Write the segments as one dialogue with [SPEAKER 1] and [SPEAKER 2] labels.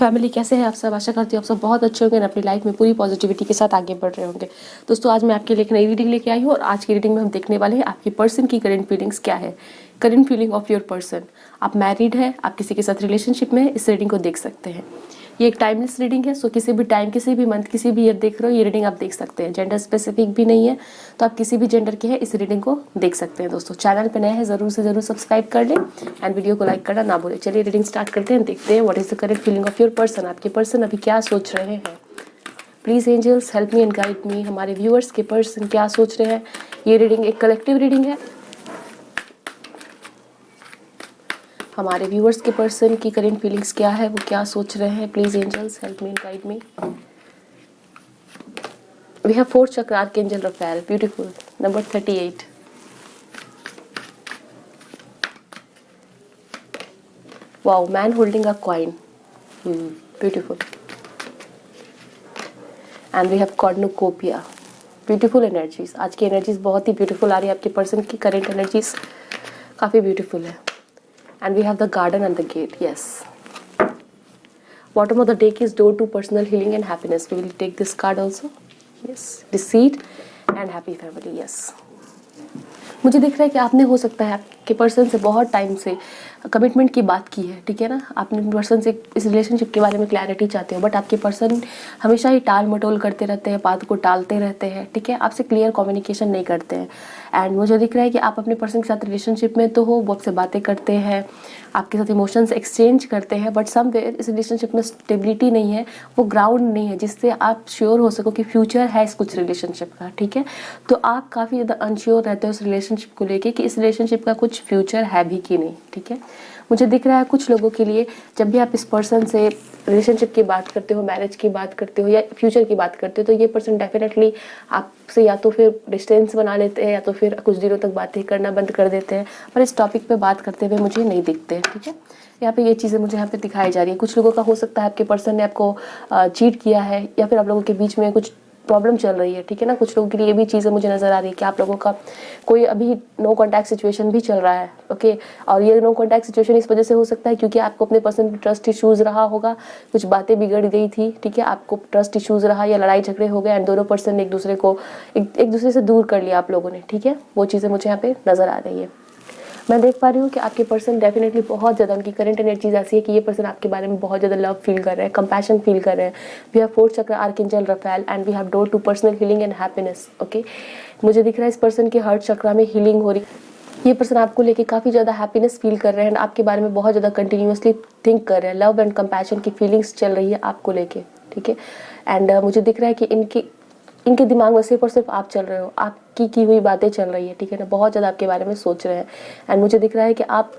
[SPEAKER 1] Family कैसे हैं आप सब। आशा करती हूँ आप सब बहुत अच्छे होंगे और अपनी लाइफ में पूरी पॉजिटिविटी के साथ आगे बढ़ रहे होंगे। दोस्तों आज मैं आपके लिए एक नई रीडिंग लेके आई हूँ और आज की रीडिंग में हम देखने वाले हैं आपकी पर्सन की करंट फीलिंग्स क्या है। Current feeling of your person. आप मैरिड है, आप किसी के साथ रिलेशनशिप में है, इस रीडिंग को देख सकते हैं। ये एक टाइमलेस रीडिंग है, सो किसी भी टाइम, किसी भी मंथ, किसी भी ईयर देख रहे हो ये रीडिंग आप देख सकते हैं। जेंडर स्पेसिफिक भी नहीं है, तो आप किसी भी जेंडर के हैं इस रीडिंग को देख सकते हैं। दोस्तों चैनल पे नए हैं ज़रूर से ज़रूर सब्सक्राइब कर लें एंड वीडियो को लाइक करना ना भूलें। चलिए रीडिंग स्टार्ट करते हैं, देखते हैं what is the current feeling of your person. आपके पर्सन अभी क्या सोच रहे हैं। Please angels help me and guide me. हमारे व्यूअर्स के पर्सन क्या सोच रहे हैं। ये रीडिंग एक कलेक्टिव रीडिंग है। हमारे व्यूअर्स के पर्सन की करंट फीलिंग्स क्या है, वो क्या सोच रहे हैं। Please angels help me and guide me. We have fourth chakra archangel Raphael, beautiful. Number 38. Wow, man holding a coin. Beautiful. And we have cornucopia. Beautiful energies. आज की energies बहुत ही beautiful आ रही है। आपके person की current energies काफ़ी beautiful है. And we have the garden and the gate. Yes. Bottom of the deck is door to personal healing and happiness. We will take this card also. Yes. Deceit and happy family. Yes. मुझे दिख रहा है कि आपने हो सकता है आपके पर्सन से बहुत टाइम से कमिटमेंट की बात की है, ठीक है ना। आपने पर्सन से इस रिलेशनशिप के बारे में क्लैरिटी चाहते हो, बट आपके पर्सन हमेशा ही टाल मटोल करते रहते हैं, बात को टालते रहते हैं, ठीक है। आपसे क्लियर कम्युनिकेशन नहीं करते हैं। एंड मुझे दिख रहा है कि आप अपने पर्सन के साथ रिलेशनशिप में तो हो, वो आपसे बातें करते हैं, आपके साथ इमोशंस एक्सचेंज करते हैं, बट समवेयर इस रिलेशनशिप में स्टेबिलिटी नहीं है, वो ग्राउंड नहीं है जिससे आप श्योर हो सको कि फ्यूचर है इस कुछ रिलेशनशिप का, ठीक है। तो आप काफ़ी ज़्यादा अनश्योर रहते हो उस रिलेशनशिप को लेके कि इस रिलेशनशिप का कुछ फ्यूचर है भी कि नहीं, ठीक है। मुझे दिख रहा है कुछ लोगों के लिए जब भी आप इस पर्सन से रिलेशनशिप की बात करते हो, मैरिज की बात करते हो या फ्यूचर की बात करते हो, तो ये पर्सन डेफिनेटली आपसे या तो फिर डिस्टेंस बना लेते हैं या तो फिर कुछ दिनों तक बातें करना बंद कर देते हैं, पर इस टॉपिक पे बात करते हुए मुझे नहीं दिखते हैं, ठीक है। यहाँ पे ये चीज़ें मुझे यहाँ पे दिखाई जा रही है। कुछ लोगों का हो सकता है आपके पर्सन ने आपको चीट किया है या फिर आप लोगों के बीच में कुछ प्रॉब्लम चल रही है, ठीक है ना। कुछ लोगों के लिए ये भी चीज़ें मुझे नज़र आ रही है कि आप लोगों का कोई अभी नो कॉन्टैक्ट सिचुएशन भी चल रहा है, ओके। और ये नो कॉन्टैक्ट सिचुएशन इस वजह से हो सकता है क्योंकि आपको अपने पर्सन पे ट्रस्ट इश्यूज़ रहा होगा, कुछ बातें बिगड़ गई थी, ठीक है। आपको ट्रस्ट इश्यूज़ रहा या लड़ाई झगड़े हो गए एंड दोनों पर्सन ने एक दूसरे से दूर कर लिया आप लोगों ने, ठीक है। वो चीज़ें मुझे यहाँ पे नज़र आ रही है। मैं देख पा रही हूँ कि आपके पर्सन डेफिनेटली बहुत ज़्यादा उनकी करंट एनर्जीज ऐसी है कि ये पर्सन आपके बारे में बहुत ज़्यादा लव फील कर रहे हैं, कंपैशन फील कर रहे हैं। We have fourth chakra archangel Raphael and we have door to personal healing and happiness, okay. मुझे दिख रहा है इस पर्सन के हार्ट चक्र में हीलिंग हो रही है। ये पर्सन आपको लेके काफ़ी ज़्यादा हैप्पीनेस फील कर रहे हैं, आपके बारे में बहुत ज़्यादा कंटिन्यूसली थिंक कर रहे हैं। लव एंड कंपैशन की फीलिंग्स चल रही है आपको लेके, ठीक है। एंड मुझे दिख रहा है कि इनके दिमाग में सिर्फ और सिर्फ आप चल रहे हो, आपकी की हुई बातें चल रही है, ठीक है ना। बहुत ज़्यादा आपके बारे में सोच रहे हैं एंड मुझे दिख रहा है कि आप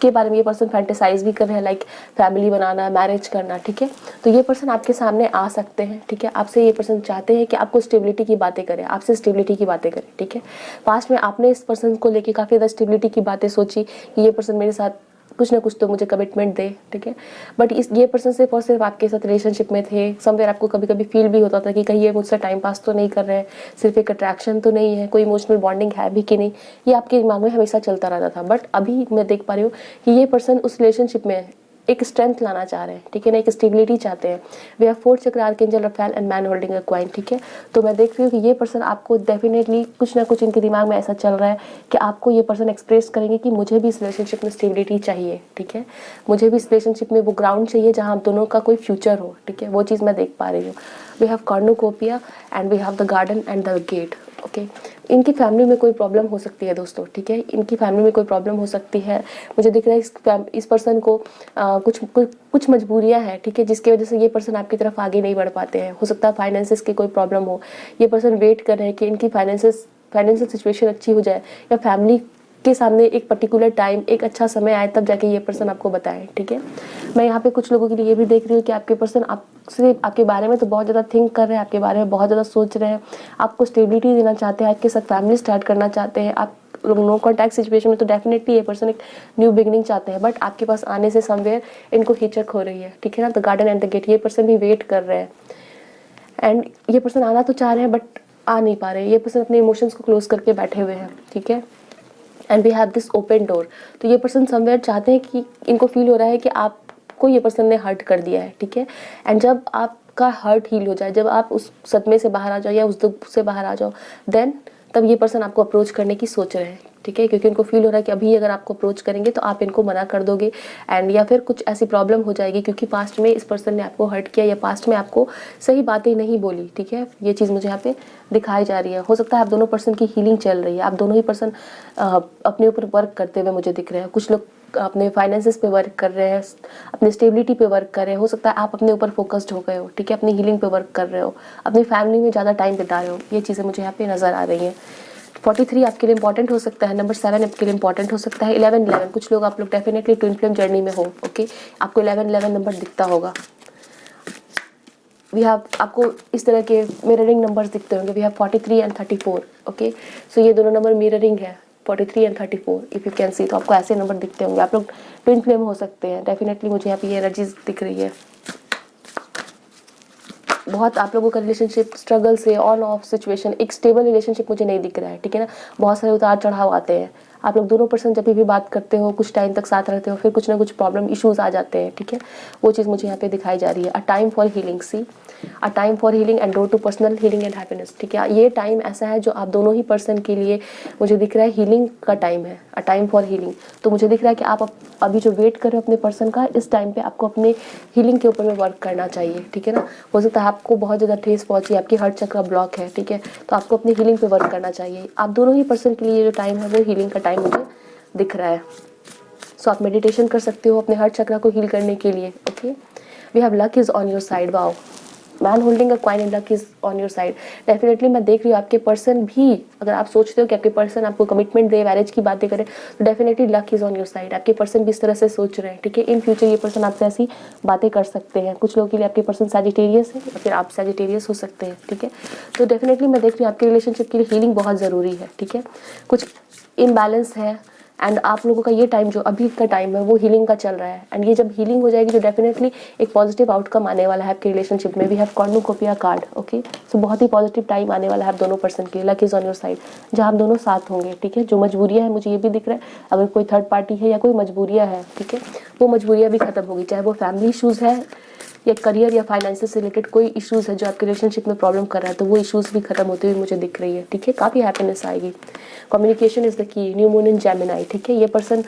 [SPEAKER 1] के बारे में ये पर्सन फैंटेसाइज भी कर रहे हैं, लाइक फैमिली बनाना, मैरिज करना, ठीक है। तो ये पर्सन आपके सामने आ सकते हैं, ठीक है। आपसे ये पर्सन चाहते हैं कि आपको स्टेबिलिटी की बातें करें, आपसे स्टेबिलिटी की बातें करें, ठीक है। पास्ट में आपने इस पर्सन को लेके काफ़ी ज़्यादा स्टेबिलिटी की बातें सोची कि ये पर्सन मेरे साथ कुछ ना कुछ तो मुझे कमिटमेंट दे, ठीक है। बट ये पर्सन सिर्फ और सिर्फ आपके साथ रिलेशनशिप में थे। समवेयर आपको कभी कभी फील भी होता था कि कहीं ये मुझसे टाइम पास तो नहीं कर रहे हैं, सिर्फ एक अट्रैक्शन तो नहीं है, कोई इमोशनल बॉन्डिंग है भी कि नहीं, ये आपके दिमाग में हमेशा चलता रहता था। बट अभी मैं देख पा रही हूँ कि ये पर्सन उस रिलेशनशिप में एक स्ट्रेंथ लाना चाह रहे हैं, ठीक है ना, एक स्टेबिलिटी चाहते हैं। We have fourth chakra archangel Raphael and man holding a coin, ठीक है। तो मैं देख रही हूँ कि ये पर्सन आपको डेफिनेटली कुछ ना कुछ इनके दिमाग में ऐसा चल रहा है कि आपको ये पर्सन एक्सप्रेस करेंगे कि मुझे भी इस रिलेशनशिप में स्टेबिलिटी चाहिए, ठीक है। मुझे भी इस रिलेशनशिप में वो ग्राउंड चाहिए जहाँ आप दोनों का कोई फ्यूचर हो, ठीक है। वो चीज़ मैं देख पा रही हूँ। We have cornucopia and we have the garden and the gate, okay. इनकी फैमिली में कोई प्रॉब्लम हो सकती है दोस्तों, ठीक है। इनकी फैमिली में कोई प्रॉब्लम हो सकती है। मुझे दिख रहा है इस पर्सन को कुछ मजबूरियां हैं, ठीक है, जिसकी वजह से ये पर्सन आपकी तरफ आगे नहीं बढ़ पाते हैं। हो सकता है फाइनेंसेस की कोई प्रॉब्लम हो, ये पर्सन वेट कर रहे हैं कि इनकी फाइनेंशियल सिचुएशन अच्छी हो जाए या फैमिली के सामने एक पर्टिकुलर टाइम, एक अच्छा समय आए तब जाके ये पर्सन आपको बताए, ठीक है। मैं यहाँ पे कुछ लोगों के लिए ये भी देख रही हूँ कि आपके पर्सन आपसे आपके बारे में तो बहुत ज़्यादा थिंक कर रहे हैं, आपके बारे में बहुत ज़्यादा सोच रहे हैं, आपको स्टेबिलिटी देना चाहते हैं, आपके साथ फैमिली स्टार्ट करना चाहते हैं। आप नो कॉन्टैक्ट सिचुएशन में तो डेफिनेटली ये पर्सन एक न्यू बिगनिंग चाहते हैं, बट आपके पास आने से समवेयर इनको हिचक हो रही है, ठीक है ना। The garden and the gate, ये पर्सन भी वेट कर रहे हैं एंड ये पर्सन आना तो चाह रहे हैं बट आ नहीं पा रहे हैं। ये पर्सन अपने इमोशंस को क्लोज करके बैठे हुए हैं, ठीक है। And we have this open door, तो ये पर्सन समवेयर चाहते हैं कि इनको फील हो रहा है कि आप आपको ये पर्सन ने हर्ट कर दिया है, ठीक है। एंड जब आपका हर्ट हील हो जाए, जब आप उस सदमे से बाहर आ जाओ या उस दुख से बाहर आ जाओ, देन तब ये पर्सन आपको अप्रोच करने की सोच रहे हैं, ठीक है, क्योंकि उनको फील हो रहा है कि अभी अगर आपको अप्रोच करेंगे तो आप इनको मना कर दोगे एंड या फिर कुछ ऐसी प्रॉब्लम हो जाएगी, क्योंकि पास्ट में इस पर्सन ने आपको हर्ट किया या पास्ट में आपको सही बातें नहीं बोली, ठीक है। ये चीज़ मुझे यहाँ पे दिखाई जा रही है। हो सकता है आप दोनों पर्सन की हीलिंग चल रही है, आप दोनों ही पर्सन अपने ऊपर वर्क करते हुए मुझे दिख रहे हैं। कुछ लोग अपने फाइनेंसेस पे वर्क कर रहे हैं, अपनी स्टेबिलिटी पे वर्क कर रहे हैं। हो सकता है आप अपने ऊपर फोकस्ड हो गए हो, ठीक है, अपनी हीलिंग पे वर्क कर रहे हो, अपनी फैमिली में ज़्यादा टाइम बिता रहे हो। ये चीज़ें मुझे यहाँ पे नज़र आ रही हैं। 43 आपके लिए इंपॉर्टेंट हो सकता है, नंबर 7 आपके लिए इंपॉर्टेंट हो सकता है। 11 कुछ लोग आप लोग डेफिनेटली ट्विन फ्लेम जर्नी में हो, ओके। आपको 11 नंबर दिखता होगा। वी हैव आपको इस तरह के मिररिंग नंबर्स दिखते होंगे। We have 43 and 34, okay. So ये दोनों नंबर मिररिंग है, 43 and 34 if you can see. तो आपको ऐसे नंबर दिखते होंगे। आप लोग ट्विन फ्लेम हो सकते हैं डेफिनेटली। मुझे यहाँ पे ये एनर्जीज दिख रही है। बहुत आप लोगों का रिलेशनशिप स्ट्रगल से ऑन ऑफ सिचुएशन, एक स्टेबल रिलेशनशिप मुझे नहीं दिख रहा है, ठीक है ना। बहुत सारे उतार चढ़ाव आते हैं। आप लोग दोनों पर्सन जब भी बात करते हो, कुछ टाइम तक साथ रहते हो, फिर कुछ ना कुछ प्रॉब्लम इश्यूज आ जाते हैं, ठीक है। वो चीज़ मुझे यहाँ पे दिखाई जा रही है। A time for healing, see a time for healing and door to personal healing and happiness, ठीक है। ये टाइम ऐसा है जो आप दोनों ही पर्सन के लिए मुझे दिख रहा है हीलिंग का टाइम है। A time for healing. तो मुझे दिख रहा है कि आप अभी जो वेट कर रहे हो अपने पर्सन का, इस टाइम पे आपको अपने हीलिंग के ऊपर में वर्क करना चाहिए, ठीक है ना। हो सकता है आपको बहुत ज़्यादा ठेस पहुंची, आपकी हार्ट चक्र ब्लॉक है, ठीक है। तो आपको अपनी हीलिंग पे वर्क करना चाहिए। आप दोनों ही पर्सन के लिए जो टाइम है वो हीलिंग का टाइम मुझे दिख रहा है। सो आप मेडिटेशन कर सकते हो अपने हार्ट चक्र को हील करने के लिए, okay. We have luck is on your side, wow. Man holding a coin and luck is on your side. Definitely मैं देख रही हूँ आपके पर्सन भी, अगर आप सोचते हो कि आपके पर्सन आपको कमिटमेंट दे, मैरिज की बातें करें, तो definitely luck is on your side. आपके पर्सन भी इस तरह से सोच रहे हैं, ठीक है। इन फ्यूचर ये पर्सन आपसे ऐसी बातें कर सकते हैं। कुछ लोगों के लिए आपके पर्सन सैजिटेरियस है या फिर आप सैजिटेरियस हो सकते हैं, ठीक है। तो डेफिनेटली मैं देख रही हूँ आपके रिलेशनशिप के लिए हीलिंग बहुत ज़रूरी है, ठीक है। कुछ इम्बैलेंस है एंड आप लोगों का ये टाइम जो अभी का टाइम है वो हीलिंग का चल रहा है। एंड ये जब हीलिंग हो जाएगी तो डेफिनेटली एक पॉजिटिव आउटकम आने वाला है आपके रिलेशनशिप में। We have cornucopia card, okay. So बहुत ही पॉजिटिव टाइम आने वाला है आप दोनों पर्सन के लिए। Luck is on your side, जहाँ आप दोनों साथ होंगे, ठीक है। जो मजबूरियाँ हैं मुझे ये भी दिख रहा है, अगर कोई थर्ड पार्टी है या कोई मजबूरियाँ है, ठीक है, वो मजबूरियाँ भी खत्म होगी। चाहे वो फैमिली इशूज़ है या करियर या फाइनेंसेस से रिलेटेड कोई इश्यूज़ है जो आपके रिलेशनशिप में प्रॉब्लम कर रहा है, तो वो इश्यूज़ भी खत्म होते हुए मुझे दिख रही है, ठीक है। काफ़ी हैप्पीनेस आएगी। Communication is the key, new moon in Gemini, ठीक है। ये पर्सन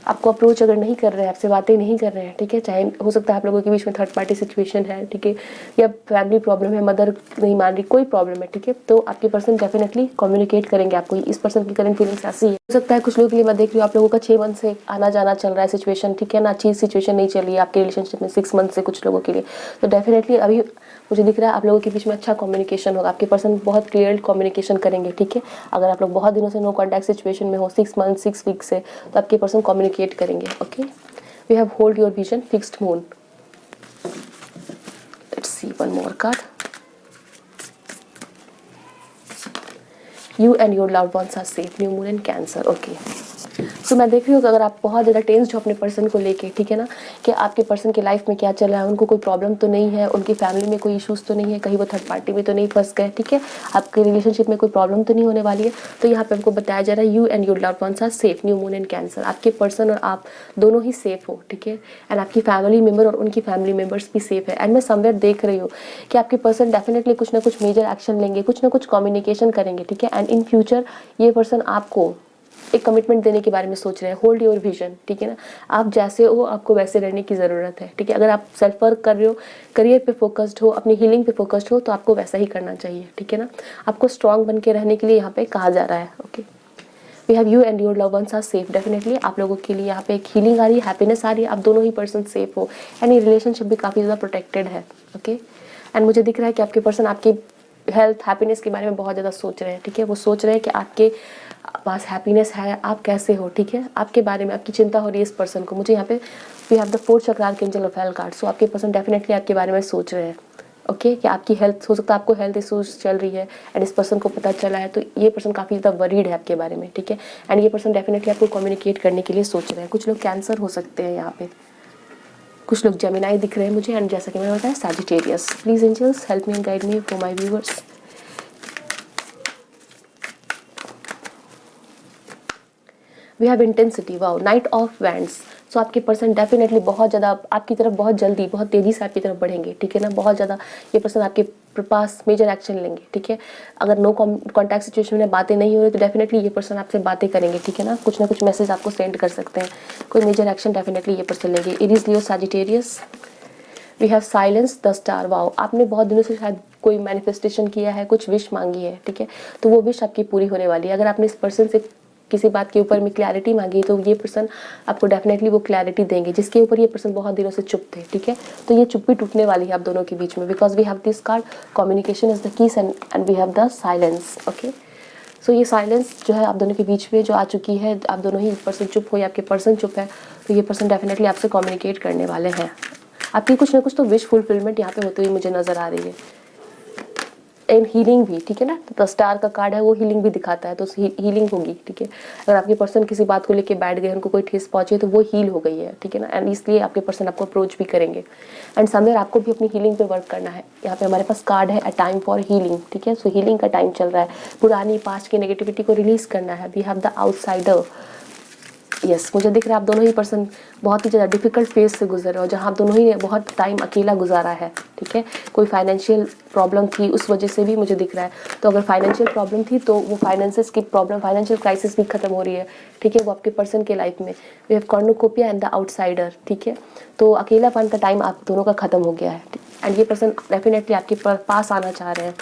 [SPEAKER 1] आपको अप्रोच अगर नहीं कर रहे हैं, आपसे बातें नहीं कर रहे हैं, ठीक है, चाहे हो सकता है आप लोगों के बीच में थर्ड पार्टी सिचुएशन है, ठीक है, या फैमिली प्रॉब्लम है, मदर नहीं मान रही, कोई प्रॉब्लम है, ठीक है, तो आपके पर्सन डेफिनेटली कम्युनिकेट करेंगे आपको। इस पर्सन की करंट फीलिंग्स ऐसी है। हो सकता है कुछ लोगों के लिए मैं देख रही हूँ आप लोगों का 6 मंथ से आना जाना चल रहा है सिचुएशन, ठीक है ना। अच्छी सिचुएशन नहीं चल रही है आपके रिलेशनशिप में 6 मंथ से कुछ लोगों के लिए। तो डेफिनेटली अभी मुझे दिख रहा है आप लोगों के बीच में अच्छा कम्युनिकेशन होगा। आपके पर्सन बहुत क्लियर कम्युनिकेशन करेंगे, ठीक है। अगर आप लोग बहुत दिनों से नो कॉन्टैक्ट सिचुएशन में हो, 6 मंथ 6 वीक से, तो आपके पर्सन कम्युनिकेट करेंगे, okay. We have hold your vision, fixed moon. Let's see one more card. You and your loved ones are safe, new moon in cancer, okay. So मैं देख रही हूँ कि अगर आप बहुत ज़्यादा टेंस्ड हो अपने पर्सन को लेके, ठीक है ना, कि आपके पर्सन की लाइफ में क्या चल रहा है, उनको कोई प्रॉब्लम तो नहीं है, उनकी फैमिली में कोई इश्यूज़ तो नहीं है, कहीं वो थर्ड पार्टी में तो नहीं फंस गए, ठीक है, आपके रिलेशनशिप में कोई प्रॉब्लम तो नहीं होने वाली है। तो यहाँ पे हमको बताया जा रहा है you and your loved ones are safe, new moon in Cancer. आपके पर्सन और आप दोनों ही सेफ हो, ठीक है। एंड आपकी फैमिली मेम्बर और उनकी फैमिली मेम्बर्स भी सेफ है। एंड मैं समवेयर देख रही हूँ कि आपके पर्सन डेफिनेटली कुछ ना कुछ मेजर एक्शन लेंगे, कुछ ना कुछ कम्युनिकेशन करेंगे, ठीक है। एंड इन फ्यूचर ये पर्सन आपको एक कमिटमेंट देने के बारे में सोच रहे हैं। होल्ड योर विजन, ठीक है ना। आप जैसे हो आपको वैसे रहने की ज़रूरत है, ठीक है। अगर आप सेल्फ वर्क कर रहे हो, करियर पे फोकस्ड हो, अपनी हीलिंग पे फोकस्ड हो, तो आपको वैसा ही करना चाहिए, ठीक है ना। आपको स्ट्रांग बन के रहने के लिए यहाँ पे कहा जा रहा है, okay. We have you and your love ones are safe. Definitely आप लोगों के लिए यहाँ पे एक हीलिंग आ रही है, हैप्पीनेस आ रही है, आप दोनों ही पर्सन सेफ हो एंड ये रिलेशनशिप भी काफ़ी ज़्यादा प्रोटेक्टेड है, ओके। एंड मुझे दिख रहा है कि आपके पर्सन आपकी हेल्थ हैप्पीनेस के बारे में बहुत ज़्यादा सोच रहे हैं, ठीक है। वो सोच रहे हैं कि आपके पास हैप्पीनेस है, आप कैसे हो, ठीक है, आपके बारे में आपकी चिंता हो रही है इस पर्सन को। मुझे यहाँ पे वी हैव द 4th चक्र आर्कएंजल ऑफ हेल्थ कार्ड। सो आपके पर्सन डेफिनेटली आपके बारे में सोच रहे हैं, ओके, कि आपकी हेल्थ, हो सकता है आपको हेल्थ इशूज चल रही है एंड इस पर्सन को पता चला है, तो ये पर्सन काफ़ी ज़्यादा वरीड है आपके बारे में, ठीक है। एंड ये पर्सन डेफिनेटली आपको कम्युनिकेट करने के लिए सोच रहे हैं। कुछ लोग कैंसर हो सकते हैं यहाँ पे, कुछ लोग जेमिनाई दिख रहे हैं मुझे, एंड जैसा कि मैंने बताया Sagittarius. Please angels help me and guide me for my viewers. We have intensity, wow, knight of wands. So so आपके पर्सन डेफिनेटली बहुत ज़्यादा आपकी तरफ बहुत जल्दी बहुत तेज़ी से आपकी तरफ बढ़ेंगे, ठीक है ना। बहुत ज़्यादा ये पर्सन आपके पास मेजर एक्शन लेंगे, ठीक है। अगर नो कॉन्टैक्ट सिचुएशन में बातें नहीं हो रही तो डेफिनेटली ये पर्सन आपसे बातें करेंगे, ठीक है ना। कुछ ना कुछ मैसेज आपको सेंड कर सकते हैं, कोई मेजर एक्शन डेफिनेटली ये पर्सन लेंगे। Aries, Leo, Sagittarius. We have silence, the star. Wow, आपने बहुत दिनों से शायद कोई मैनिफेस्टेशन किया है, कुछ विश मांगी है, ठीक है, तो वो विश आपकी पूरी होने वाली है। अगर आपने इस पर्सन से किसी बात के ऊपर में क्लैरिटी मांगी तो ये पर्सन आपको डेफिनेटली वो क्लैरिटी देंगे, जिसके ऊपर ये पर्सन बहुत दिनों से चुप थे, ठीक है। तो ये चुप्पी टूटने वाली है आप दोनों के बीच में, because we have this card communication is the keys and we have the silence. Okay, so ये साइलेंस जो है आप दोनों के बीच में जो आ चुकी है, आप दोनों ही पर्सन चुप हो या आपके पर्सन चुप है, तो ये पर्सन डेफिनेटली आपसे कम्युनिकेट करने वाले हैं। आपकी कुछ ना कुछ तो विश फुलफिलमेंट यहाँ पे होती हुई मुझे नजर आ रही है। एंड हीलिंग भी, ठीक है ना। तो स्टार का कार्ड है वो हीलिंग भी दिखाता है, तो हीलिंग होगी, ठीक है। अगर आपके पर्सन किसी बात को लेके बैठ गए, उनको कोई ठेस पहुंचे तो वो हील हो गई है, ठीक है ना। एंड इसलिए आपके पर्सन आपको अप्रोच भी करेंगे एंड समवेयर आपको भी अपनी हीलिंग पे वर्क करना है। यहाँ पे हमारे पास कार्ड है अ टाइम फॉर हीलिंग, ठीक है। सो हीलिंग का टाइम चल रहा है, पुरानी पास्ट की नेगेटिविटी को रिलीज करना है। We have the outsider. Yes, मुझे दिख रहा है आप दोनों ही पर्सन बहुत ही ज़्यादा डिफिकल्ट फेज से गुजर रहे हो, जहाँ आप दोनों ही ने बहुत टाइम अकेला गुजारा है, ठीक है। कोई फाइनेंशियल प्रॉब्लम थी, उस वजह से भी मुझे दिख रहा है। तो अगर फाइनेंशियल प्रॉब्लम थी तो वो फाइनेंसेस की प्रॉब्लम, फाइनेंशियल क्राइसिस भी खत्म हो रही है, ठीक है, वो आपके पर्सन के लाइफ में। We have cornucopia and the outsider, ठीक है। तो अकेलापन का टाइम आप दोनों का खत्म हो गया है एंड ये पर्सन डेफिनेटली आपके पास आना चाह रहे हैं।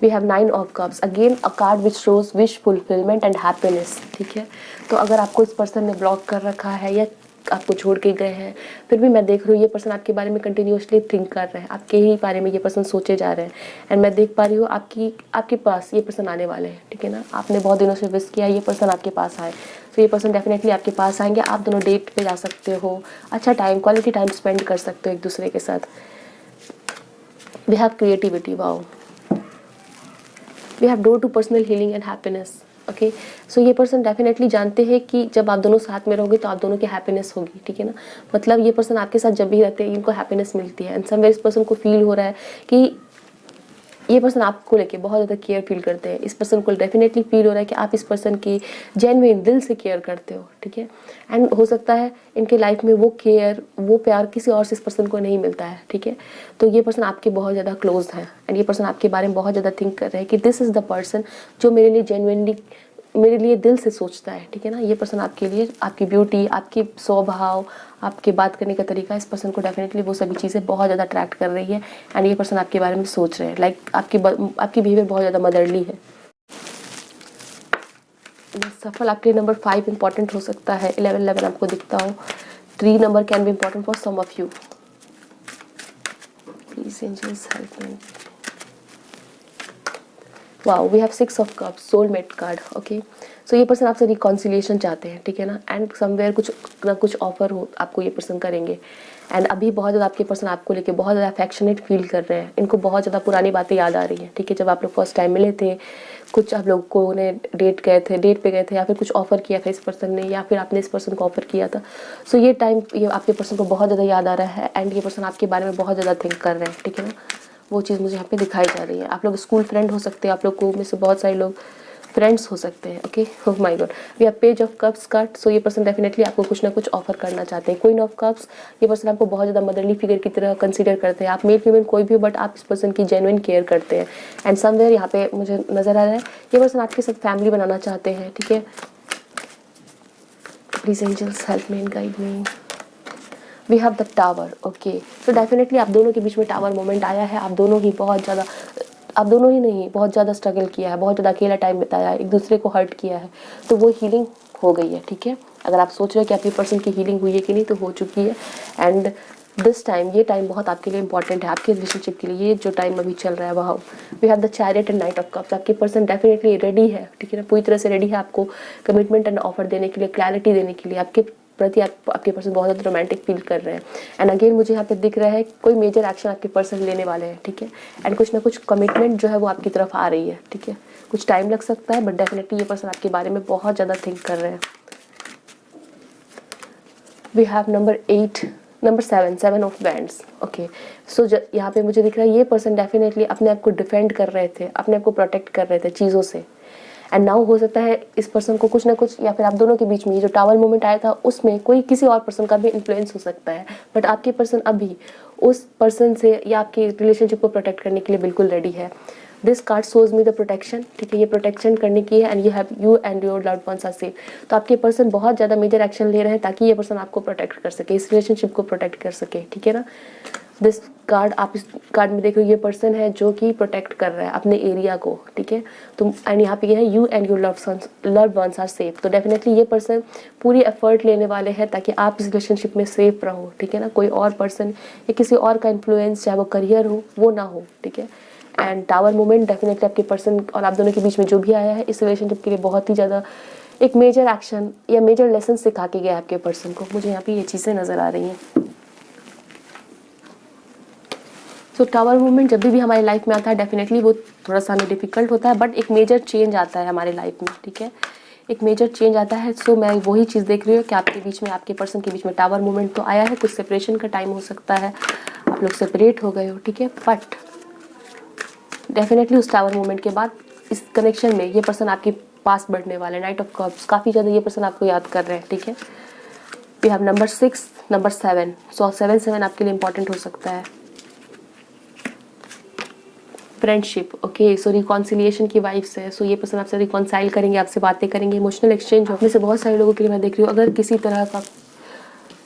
[SPEAKER 1] We have 9 of cups, again a card which shows wish fulfilment and happiness, ठीक है। तो अगर आपको इस पर्सन ने ब्लॉक कर रखा है या आपको छोड़ के गए हैं, फिर भी मैं देख रही हूँ ये पर्सन आपके बारे में कंटिन्यूसली थिंक कर रहे हैं, आपके ही बारे में ये पर्सन सोचे जा रहे हैं। एंड मैं देख पा रही हूँ आपके पास ये पर्सन आने वाले हैं, ठीक है ना। आपने बहुत दिनों से विश किया, ये पर्सन आपके पास आए, तो ये पर्सन डेफिनेटली आपके पास आएंगे। आप दोनों डेट पे जा सकते हो, अच्छा टाइम, क्वालिटी टाइम स्पेंड कर सकते हो एक दूसरे के साथ। We have creativity, wow. We have door to personal healing and happiness. Okay, so ये पर्सन डेफिनेटली जानते हैं कि जब आप दोनों साथ में रहोगे तो आप दोनों की हैप्पीनेस होगी, ठीक है ना। मतलब ये पर्सन आपके साथ जब भी रहते हैं इनको हैप्पीनेस मिलती है एंड समवेयर इस पर्सन को फील हो रहा है कि ये पर्सन आपको लेके बहुत ज़्यादा केयर फील करते हैं। इस पर्सन को डेफिनेटली फील हो रहा है कि आप इस पर्सन की जेन्युइन दिल से केयर करते हो, ठीक है। एंड हो सकता है इनके लाइफ में वो केयर, वो प्यार किसी और से इस पर्सन को नहीं मिलता है, ठीक है। तो ये पर्सन आपके बहुत ज़्यादा क्लोज है एंड ये पर्सन आपके बारे में बहुत ज़्यादा थिंक कर रहे हैं कि दिस इज़ द पर्सन जो मेरे लिए जेन्युइनली, मेरे लिए दिल से सोचता है, ठीक है ना। ये पर्सन आपके लिए, आपकी ब्यूटी, आपकी स्वभाव, आपके बात करने का तरीका, इस पर्सन को डेफिनेटली वो सभी चीज़ें बहुत ज़्यादा अट्रैक्ट कर रही है एंड ये पर्सन आपके बारे में सोच रहे हैं। लाइक आपकी बिहेवियर बहुत ज़्यादा मदरली है। सफल आपके नंबर 5 इंपॉर्टेंट हो सकता है, 11 आपको दिखता हो। 3 number can be important for some of you. Please angels help me. Wow, we have 6 of cups, soulmate card. Okay, so ये पर्सन आपसे रिकॉन्सिलिएशन चाहते हैं, ठीक है ना। एंड समवेयर कुछ ना कुछ ऑफर हो आपको ये पर्सन करेंगे एंड अभी बहुत ज़्यादा आपके पर्सन आपको लेके बहुत ज़्यादा अफेक्शनेट फील कर रहे हैं। इनको बहुत ज़्यादा पुरानी बातें याद आ रही हैं, ठीक है। जब आप लोग फर्स्ट टाइम मिले थे, कुछ आप लोगों ने डेट पे गए थे या फिर कुछ ऑफर किया था इस पर्सन ने या फिर आपने इस पर्सन को ऑफर किया था। सो ये टाइम ये आपके पर्सन को बहुत ज़्यादा याद आ रहा है एंड ये पर्सन आपके बारे में बहुत ज़्यादा थिंक कर रहे हैं, ठीक है ना। वो चीज़ मुझे यहाँ पे दिखाई जा रही है। आप लोग स्कूल फ्रेंड हो सकते हैं, आप लोग को में से बहुत सारे लोग फ्रेंड्स हो सकते हैं। Okay, oh my god, we have page of cups card. So ये पर्सन डेफिनेटली आपको कुछ ना कुछ ऑफर करना चाहते हैं। क्वीन ऑफ कप्स, ये पर्सन आपको बहुत ज़्यादा मदरली फिगर की तरह कंसीडर करते हैं। आप मेल फीमेल कोई भी हो, बट आप इस पर्सन की जेन्युइन केयर करते हैं एंड समवेयर यहाँ पे मुझे नजर आ रहा है ये पर्सन आपके साथ फैमिली बनाना चाहते हैं, ठीक है। Please angels help me and guide me. We have the tower. Okay, so definitely आप दोनों के बीच में टावर मोमेंट आया है। आप दोनों ही नहीं बहुत ज़्यादा स्ट्रगल किया है, बहुत ज़्यादा अकेला टाइम बिताया है, एक दूसरे को हर्ट किया है, तो वो हीलिंग हो गई है, ठीक है। अगर आप सोच रहे हो कि आपकी पर्सन की हीलिंग हुई है कि नहीं, तो हो चुकी है। एंड दिस टाइम, ये टाइम बहुत आपके लिए इंपॉर्टेंट है, आपके रिलेशनशिप के लिए। ये जो टाइम अभी चल रहा है वहाँ we have the chariot and knight of cups. आपकी पर्सन डेफिनेटली रेडी है, ठीक है ना, पूरी तरह से रेडी है आपको कमिटमेंट एंड ऑफर देने के लिए, क्लैरिटी देने के लिए। आपके प्रति आपके पर्सन बहुत ज़्यादा रोमांटिक फील कर रहे हैं एंड अगेन मुझे यहाँ पे दिख रहा है कोई मेजर एक्शन आपके पर्सन लेने वाले हैं, ठीक है। एंड कुछ ना कुछ कमिटमेंट जो है वो आपकी तरफ आ रही है, ठीक है। कुछ टाइम लग सकता है बट डेफिनेटली ये पर्सन आपके बारे में बहुत ज़्यादा थिंक कर रहे हैं। We have number 7 of bands. Okay, so यहाँ पे मुझे दिख रहा है ये पर्सन डेफिनेटली अपने आप को डिफेंड कर रहे थे, अपने आप को प्रोटेक्ट कर रहे थे चीज़ों से एंड नाउ हो सकता है इस पर्सन को कुछ ना कुछ, या फिर आप दोनों के बीच में ये जो टावर मोमेंट आया था उसमें कोई किसी और पर्सन का भी इन्फ्लुएंस हो सकता है, बट आपके पर्सन अभी उस पर्सन से या आपकी रिलेशनशिप को प्रोटेक्ट करने के लिए बिल्कुल रेडी है। This card shows me the protection, ठीक है, ये प्रोटेक्शन करने की है, and you and your loved ones are safe. तो आपके पर्सन बहुत ज़्यादा मेजर एक्शन ले रहे हैं ताकि ये पर्सन आपको प्रोटेक्ट कर सके, इस रिलेशनशिप को प्रोटेक्ट कर सके, ठीक है ना। दिस कार्ड, आप इस कार्ड में देखो ये पर्सन है जो कि प्रोटेक्ट कर रहा है अपने एरिया को, ठीक है। तो एंड यहाँ पे ये है you and your loved ones are safe. तो डेफिनेटली ये पर्सन पूरी एफर्ट लेने वाले हैं ताकि आप इस रिलेशनशिप में सेफ रहो, ठीक है ना। कोई और पर्सन या किसी और का इन्फ्लुएंस, चाहे वो करियर हो, वो ना हो, ठीक है। एंड टावर मोमेंट डेफिनेटली आपके पर्सन और आप दोनों के बीच में जो भी आया है इस रिलेशनशिप के लिए बहुत ही ज़्यादा एक मेजर एक्शन या मेजर लेसन सिखा के गया है आपके पर्सन को। मुझे यहाँ पे ये चीज़ें नज़र आ रही हैं। तो टावर मूवमेंट जब भी हमारी लाइफ में आता है डेफिनेटली वो थोड़ा सा हमें डिफिकल्ट होता है, बट एक मेजर चेंज आता है हमारे लाइफ में, ठीक है, एक मेजर चेंज आता है। सो मैं वही चीज़ देख रही हूँ कि आपके बीच में, आपके पर्सन के बीच में टावर मूवमेंट तो आया है, कुछ सेपरेशन का टाइम हो सकता है, आप लोग सेपरेट हो गए हो, ठीक है, बट डेफिनेटली उस टावर मूवमेंट के बाद इस कनेक्शन में ये पर्सन आपके पास बढ़ने वाले हैं। नाइट ऑफ कप्स, काफ़ी ज़्यादा ये पर्सन आपको याद कर रहे हैं, ठीक है। वी हैव नंबर 6, नंबर 7, सो 7 आपके लिए इंपॉर्टेंट हो सकता है। फ्रेंडशिप, ओके, सो रिकॉन्सिलिएशन की वाइब्स है। सो ये पर्सन आपसे रिकॉन्साइल करेंगे, आपसे बातें करेंगे, इमोशनल एक्सचेंज हो। में से बहुत सारे लोगों के लिए मैं देख रही हूँ अगर किसी तरह का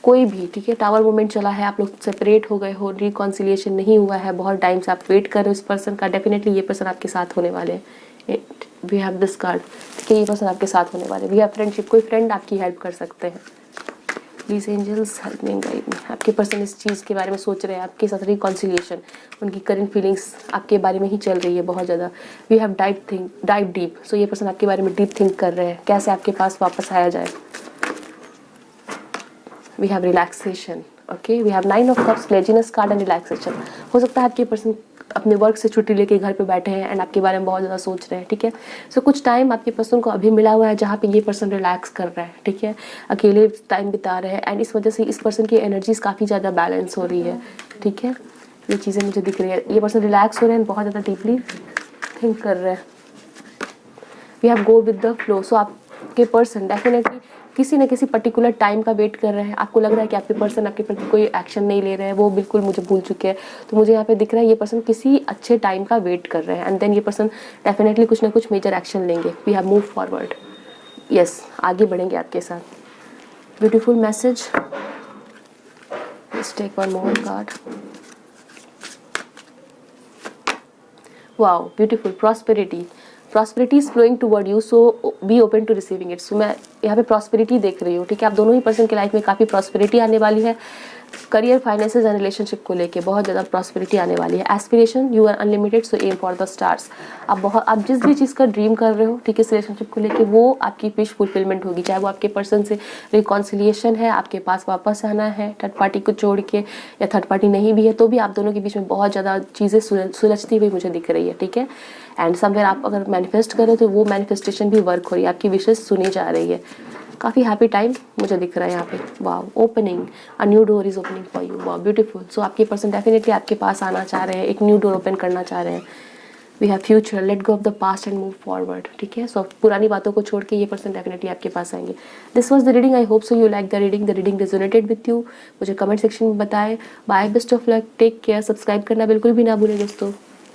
[SPEAKER 1] कोई भी, ठीक है, टावर मोमेंट चला है, आप लोग सेपरेट हो गए हो, रिकॉन्सिलिएशन नहीं हुआ है, बहुत टाइम से आप वेट कर रहे हो इस पर्सन का, डेफिनेटली ये पर्सन आपके साथ होने वाले हैं। वी हैव दिस कार्ड, ठीक है, ये पर्सन आपके साथ होने वाले। वी हैव फ्रेंडशिप, कोई फ्रेंड आपकी हेल्प कर सकते हैं। Please angels help me guide me. आपके पर्सन इस चीज़ के बारे में सोच रहे हैं, आपके साथ रिकॉन्सिलिएशन, उनकी करंट फीलिंग्स आपके बारे में ही चल रही है बहुत ज़्यादा। वी हैव डाइव डीप, सो ये पर्सन आपके बारे में डीप थिंक कर रहे हैं कैसे आपके पास वापस आया जाए। We have relaxation, okay, we have 9 of cups, laziness card and relaxation. हो सकता है आपके पर्सन अपने वर्क से छुट्टी लेके घर पे बैठे हैं एंड आपके बारे में बहुत ज़्यादा सोच रहे हैं, ठीक है। सो कुछ टाइम आपके पर्सन को अभी मिला हुआ है जहाँ पे ये पर्सन रिलैक्स कर रहा है, ठीक है, अकेले टाइम बिता रहे हैं, एंड इस वजह से इस पर्सन की एनर्जीज काफ़ी ज़्यादा बैलेंस हो रही है, ठीक है। ये चीज़ें मुझे दिख रही है, ये पर्सन रिलैक्स हो रहे हैं, बहुत ज़्यादा डीपली थिंक कर रहे हैं। We have go with the flow, so आपके पर्सन डेफिनेटली किसी न किसी पर्टिकुलर टाइम का वेट कर रहे हैं। आपको लग रहा है कि आपके पर्सन आपके प्रति कोई एक्शन नहीं ले रहे हैं, वो बिल्कुल मुझे भूल चुके हैं। तो मुझे यहाँ पे दिख रहा है ये पर्सन किसी अच्छे टाइम का वेट कर रहे हैं, एंड देन ये पर्सन डेफिनेटली कुछ ना कुछ मेजर एक्शन लेंगे। We have move forward, yes, आगे बढ़ेंगे आपके साथ। Beautiful message, let's take one more card. Wow, beautiful, prosperity, prosperity is flowing toward you, so be open to receiving it. So मैं यहाँ पे प्रॉस्पेरिटी देख रही हूँ, ठीक है, आप दोनों ही पर्सन की लाइफ में काफ़ी प्रॉस्पेरिटी आने वाली है। करियर, फाइनेंसेस एंड रिलेशनशिप को लेके बहुत ज़्यादा प्रॉस्पेरिटी आने वाली है। Aspiration, you are unlimited, so aim for the stars. आप जिस भी चीज़ का ड्रीम कर रहे हो, ठीक है, इस रिलेशनशिप को लेके, वो आपकी विश फुलफिलमेंट होगी। चाहे वो आपके पर्सन से रिकॉन्सिलिएशन है, आपके पास वापस आना है थर्ड पार्टी को छोड़ के, या थर्ड पार्टी नहीं भी है तो भी आप दोनों के बीच में बहुत ज़्यादा चीज़ें सुलझती हुई मुझे दिख रही है, ठीक है। एंड समवेयर आप अगर मैनिफेस्ट करें तो वो मैनिफेस्टेशन भी वर्क हो रही है, आपकी विशेष सुनी जा रही है। काफ़ी हैप्पी टाइम मुझे दिख रहा है यहाँ पे। Wow, opening, a new door is opening for you. Wow, beautiful. So आपके पर्सन डेफिनेटली आपके पास आना चाह रहे हैं, एक न्यू डोर ओपन करना चाह रहे हैं। We have future, let go of the past and move forward, ठीक है। सो पुरानी बातों को छोड़ के ये पर्सन डेफिनेटली आपके पास आएंगे। This was the reading, I hope so you like the reading resonated with you. मुझे कमेंट सेक्शन में बताएं। Bye, best of luck, take care, subscribe करना बिल्कुल भी ना भूलें दोस्तों।